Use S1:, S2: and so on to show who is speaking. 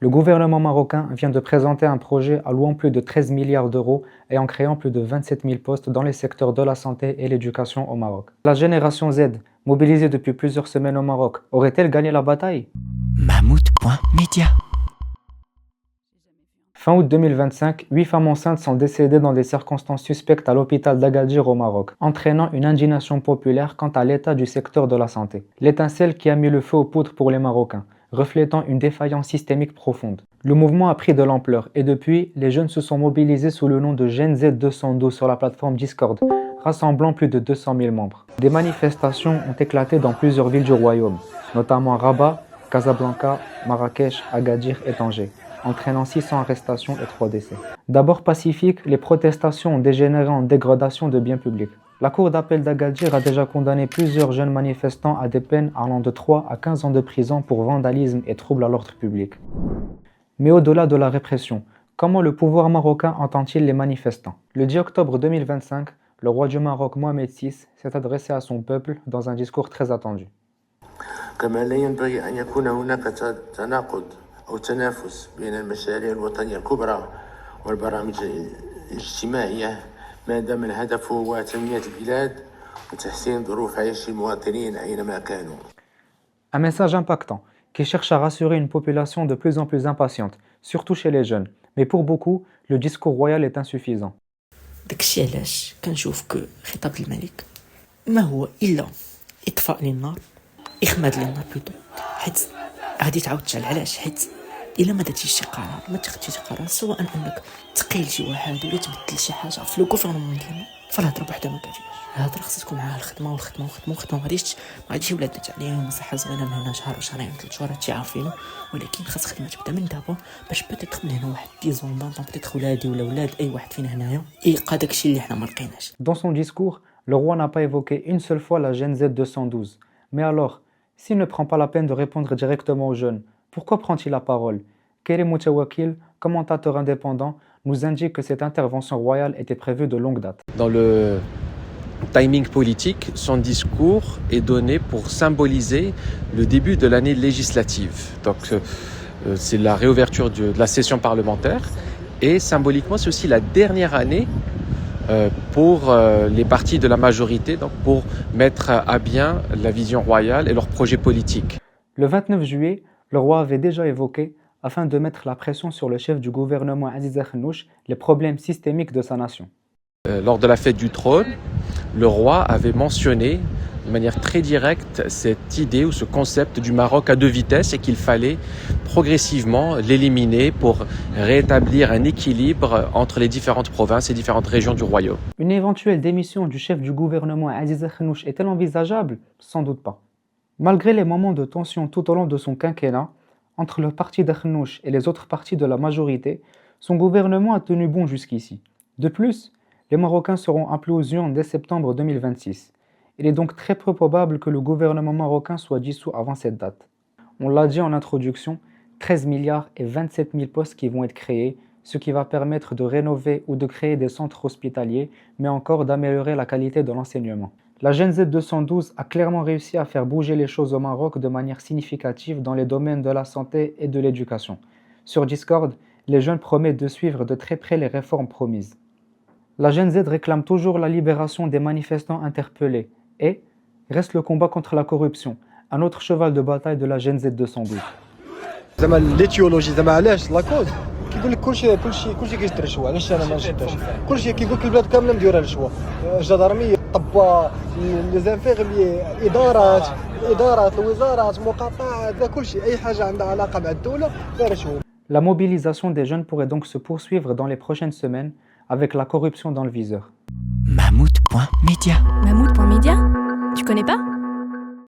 S1: Le gouvernement marocain vient de présenter un projet allouant plus de 13 milliards d'euros et en créant plus de 27 000 postes dans les secteurs de la santé et l'éducation au Maroc. La génération Z, mobilisée depuis plusieurs semaines au Maroc, aurait-elle gagné la bataille?
S2: Mahmoud.media.
S1: Fin août 2025, 8 femmes enceintes sont décédées dans des circonstances suspectes à l'hôpital d'Agadir au Maroc, entraînant une indignation populaire quant à l'état du secteur de la santé. L'étincelle qui a mis le feu aux poudres pour les Marocains, reflétant une défaillance systémique profonde. Le mouvement a pris de l'ampleur et depuis, les jeunes se sont mobilisés sous le nom de Gen Z 212 sur la plateforme Discord, rassemblant plus de 200 000 membres. Des manifestations ont éclaté dans plusieurs villes du royaume, notamment Rabat, Casablanca, Marrakech, Agadir et Tanger, entraînant 600 arrestations et 3 décès. D'abord pacifiques, les protestations ont dégénéré en dégradation de biens publics. La cour d'appel d'Agadir a déjà condamné plusieurs jeunes manifestants à des peines allant de 3 à 15 ans de prison pour vandalisme et troubles à l'ordre public. Mais au-delà de la répression, comment le pouvoir marocain entend-il les manifestants? Le 10 octobre 2025, le roi du Maroc Mohamed VI s'est adressé à son peuple dans un discours très attendu.
S3: كما لا ينبغي أن يكون هناك تناقض أو تنافس بين المشاريع الوطنية الكبرى والبرامج الاجتماعية ما دام الهدف هو تنمية البلاد وتحسين ظروف عيش المواطنين أينما كانوا.
S1: Un message impactant qui cherche à rassurer une population de plus en plus impatiente, surtout chez les jeunes. Mais pour beaucoup, le discours royal est insuffisant.
S2: داكشي علاش كنشوف خطاب الملك ما هو الا اطفاء للنار، اخماد للنار بلوتو، حيت غادي تعاود تشعل. علاش؟ حيت الا ما درتيش شي قرار، ما تاخديش قرار، سواء انك تقيل شي واحد ولا تبدل شي حاجه في لو غوفرنمون ديالنا، فالهضره بوحدها ما كافياش. الهضره خصها تكون معاها الخدمه والخدمه والخدمه والخدمه. ما غاديش ولادنا تعليم وصحه زوينه من هنا شهر وشهرين 3 شهور هادشي عارفينه، ولكن خاص خدمه تبدا من دابا باش بيتيتر من هنا واحد 10 ans بيتيتر ولادي ولا ولاد اي واحد فينا هنايا يلقى داكشي اللي حنا ما لقيناش.
S1: Dans son discours, le roi n'a pas évoqué une seule fois la Gen Z 212. Mais alors, s'il ne prend pas la peine de répondre directement aux jeunes, pourquoi prend-il la parole? Karim Moutawakil, commentateur indépendant, nous indique que cette intervention royale était prévue de longue date.
S4: Dans le timing politique, son discours est donné pour symboliser le début de l'année législative. Donc c'est la réouverture de la session parlementaire et symboliquement c'est aussi la dernière année pour les partis de la majorité, donc pour mettre à bien la vision royale et leurs projets politiques.
S1: Le 29 juillet, le roi avait déjà évoqué, afin de mettre la pression sur le chef du gouvernement Aziz Akhannouch, les problèmes systémiques de sa nation.
S4: Lors de la fête du trône, le roi avait mentionné de manière très directe cette idée ou ce concept du Maroc à 2 vitesses et qu'il fallait progressivement l'éliminer pour rétablir un équilibre entre les différentes provinces et différentes régions du royaume.
S1: Une éventuelle démission du chef du gouvernement Aziz Akhannouch est-elle envisageable? Sans doute pas. Malgré les moments de tension tout au long de son quinquennat, entre le parti d'Akhannouch et les autres partis de la majorité, son gouvernement a tenu bon jusqu'ici. De plus, les Marocains seront appelés aux urnes dès septembre 2026. Il est donc très peu probable que le gouvernement marocain soit dissous avant cette date. On l'a dit en introduction, 13 milliards et 27 000 postes qui vont être créés, ce qui va permettre de rénover ou de créer des centres hospitaliers, mais encore d'améliorer la qualité de l'enseignement. La Gen Z 212 a clairement réussi à faire bouger les choses au Maroc de manière significative dans les domaines de la santé et de l'éducation. Sur Discord, les jeunes promettent de suivre de très près les réformes promises. La Gen Z réclame toujours la libération des manifestants interpellés et reste le combat contre la corruption, un autre cheval de bataille de la Gen Z 212.
S5: زعما ليتيولوجي زعما علاش لاكوز كيقول لك كلشي كيشد رشوه. علاش انا ما نشدش؟ كلشي كيقول لك البلاد كامله مديوره رشوه، جدارميه، طباء، لي زانفيغمي، الادارات، الوزارات، مقاطعات، كلشي اي حاجه عندها علاقه مع الدوله فيها رشوه.
S1: La mobilisation des jeunes pourrait donc se poursuivre dans les prochaines semaines avec la corruption dans le viseur.
S2: Mahmoud.media.
S6: Mahmoud.media? Tu connais pas?